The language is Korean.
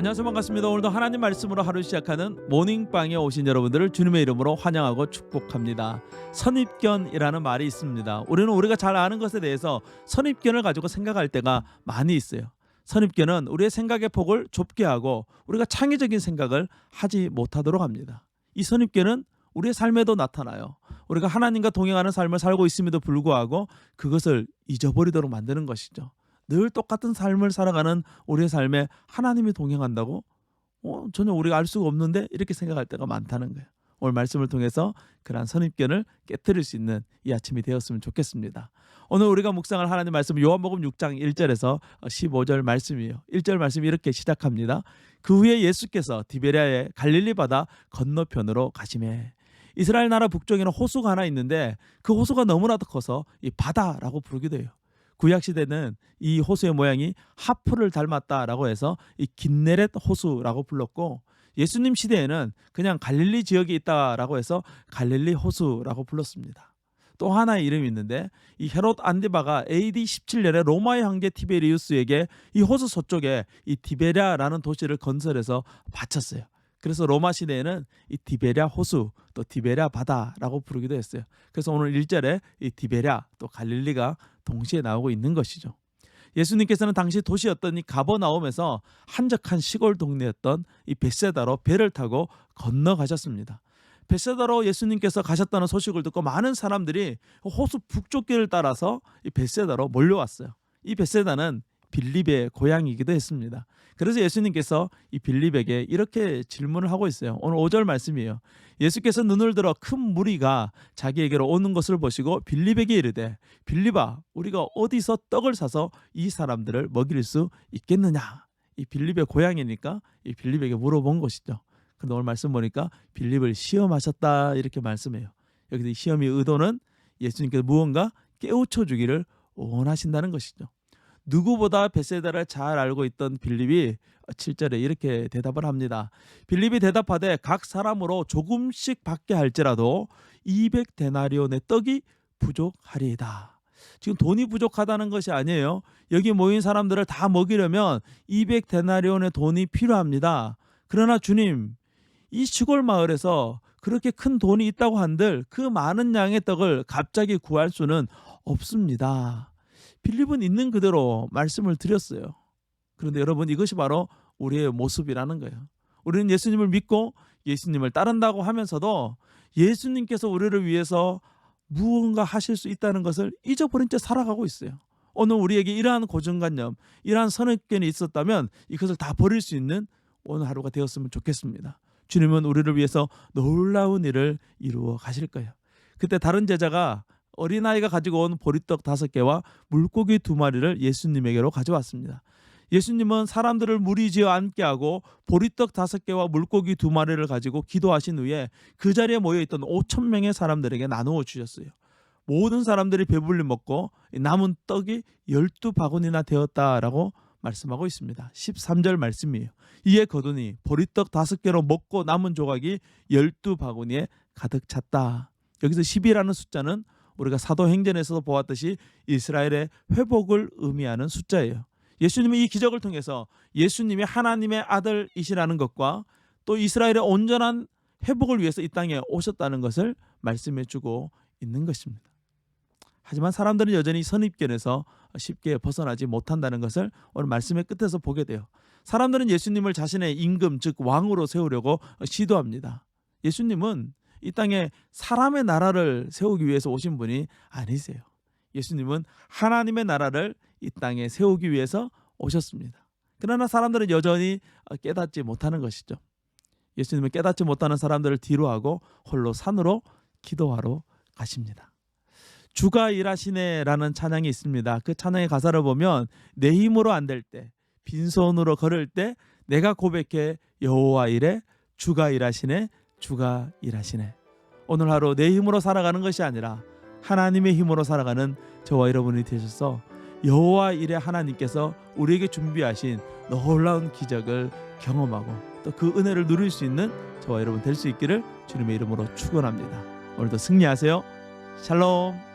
안녕하세요, 반갑습니다. 오늘도 하나님 말씀으로 하루 시작하는 모닝빵에 오신 여러분들을 주님의 이름으로 환영하고 축복합니다. 선입견이라는 말이 있습니다. 우리는 우리가 잘 아는 것에 대해서 선입견을 가지고 생각할 때가 많이 있어요. 선입견은 우리의 생각의 폭을 좁게 하고 우리가 창의적인 생각을 하지 못하도록 합니다. 이 선입견은 우리의 삶에도 나타나요. 우리가 하나님과 동행하는 삶을 살고 있음에도 불구하고 그것을 잊어버리도록 만드는 것이죠. 늘 똑같은 삶을 살아가는 우리의 삶에 하나님이 동행한다고? 전혀 우리가 알 수가 없는데 이렇게 생각할 때가 많다는 거예요. 오늘 말씀을 통해서 그러한 선입견을 깨뜨릴 수 있는 이 아침이 되었으면 좋겠습니다. 오늘 우리가 묵상할 하나님 말씀 요한복음 6장 1절에서 15절 말씀이에요. 1절 말씀이 이렇게 시작합니다. 그 후에 예수께서 디베랴의 갈릴리 바다 건너편으로 가시매. 이스라엘 나라 북쪽에는 호수가 하나 있는데 그 호수가 너무나도 커서 이 바다라고 부르기도 해요. 구약시대는 이 호수의 모양이 하프를 닮았다라고 해서 이 긴네렛 호수라고 불렀고, 예수님 시대에는 그냥 갈릴리 지역에 있다라고 해서 갈릴리 호수라고 불렀습니다. 또 하나의 이름이 있는데, 이 헤롯 안디바가 AD 17년에 로마의 황제 티베리우스에게 이 호수 서쪽에 이 디베랴라는 도시를 건설해서 바쳤어요. 그래서 로마 시대에는 이 디베랴 호수, 또 디베랴 바다라고 부르기도 했어요. 그래서 오늘 1절에 이 디베랴 또 갈릴리가 동시에 나오고 있는 것이죠. 예수님께서는 당시 도시였던 이 가버나움에서 한적한 시골 동네였던 이 벳세다로 배를 타고 건너가셨습니다. 벳세다로 예수님께서 가셨다는 소식을 듣고 많은 사람들이 호수 북쪽 길을 따라서 이 벳세다로 몰려왔어요. 이 벳세다는 빌립의 고향이기도 했습니다. 그래서 예수님께서 이 빌립에게 이렇게 질문을 하고 있어요. 오늘 5절 말씀이에요. 예수께서 눈을 들어 큰 무리가 자기에게로 오는 것을 보시고 빌립에게 이르되, 빌립아, 우리가 어디서 떡을 사서 이 사람들을 먹일 수 있겠느냐. 이 빌립의 고향이니까 이 빌립에게 물어본 것이죠. 그런데 오늘 말씀 보니까 빌립을 시험하셨다 이렇게 말씀해요. 여기서 이 시험의 의도는 예수님께서 무언가 깨우쳐 주기를 원하신다는 것이죠. 누구보다 벳세다를 잘 알고 있던 빌립이 7절에 이렇게 대답을 합니다. 빌립이 대답하되 각 사람으로 조금씩 받게 할지라도 200데나리온의 떡이 부족하리이다. 지금 돈이 부족하다는 것이 아니에요. 여기 모인 사람들을 다 먹이려면 200데나리온의 돈이 필요합니다. 그러나 주님, 이 시골 마을에서 그렇게 큰 돈이 있다고 한들 그 많은 양의 떡을 갑자기 구할 수는 없습니다. 빌립은 있는 그대로 말씀을 드렸어요. 그런데 여러분, 이것이 바로 우리의 모습이라는 거예요. 우리는 예수님을 믿고 예수님을 따른다고 하면서도 예수님께서 우리를 위해서 무언가 하실 수 있다는 것을 잊어버린 채 살아가고 있어요. 오늘 우리에게 이러한 고정관념, 이러한 선입견이 있었다면 이것을 다 버릴 수 있는 오늘 하루가 되었으면 좋겠습니다. 주님은 우리를 위해서 놀라운 일을 이루어 가실 거예요. 그때 다른 제자가 어린아이가 가지고 온 보리떡 5개와 물고기 2마리를 예수님에게로 가져왔습니다. 예수님은 사람들을 무리지어 앉게 하고 보리떡 5개와 물고기 2마리를 가지고 기도하신 후에 그 자리에 모여있던 5,000명의 사람들에게 나누어 주셨어요. 모든 사람들이 배불리 먹고 남은 떡이 12바구니나 되었다라고 말씀하고 있습니다. 13절 말씀이에요. 이에 거두니 보리떡 5개로 먹고 남은 조각이 12바구니에 가득 찼다. 여기서 10이라는 숫자는 우리가 사도행전에서도 보았듯이 이스라엘의 회복을 의미하는 숫자예요. 예수님이 이 기적을 통해서 예수님이 하나님의 아들이시라는 것과 또 이스라엘의 온전한 회복을 위해서 이 땅에 오셨다는 것을 말씀해 주고 있는 것입니다. 하지만 사람들은 여전히 선입견에서 쉽게 벗어나지 못한다는 것을 오늘 말씀의 끝에서 보게 돼요. 사람들은 예수님을 자신의 임금, 즉 왕으로 세우려고 시도합니다. 예수님은 이 땅에 사람의 나라를 세우기 위해서 오신 분이 아니세요. 예수님은 하나님의 나라를 이 땅에 세우기 위해서 오셨습니다. 그러나 사람들은 여전히 깨닫지 못하는 것이죠. 예수님은 깨닫지 못하는 사람들을 뒤로하고 홀로 산으로 기도하러 가십니다. 주가 일하시네라는 찬양이 있습니다. 그 찬양의 가사를 보면 내 힘으로 안 될 때, 빈손으로 걸을 때 내가 고백해 여호와 이래 주가 일하시네, 주가 일하시네. 오늘 하루 내 힘으로 살아가는 것이 아니라 하나님의 힘으로 살아가는 저와 여러분이 되셔서 여호와 이래 하나님께서 우리에게 준비하신 놀라운 기적을 경험하고 또 그 은혜를 누릴 수 있는 저와 여러분 될 수 있기를 주님의 이름으로 축원합니다. 오늘도 승리하세요. 샬롬.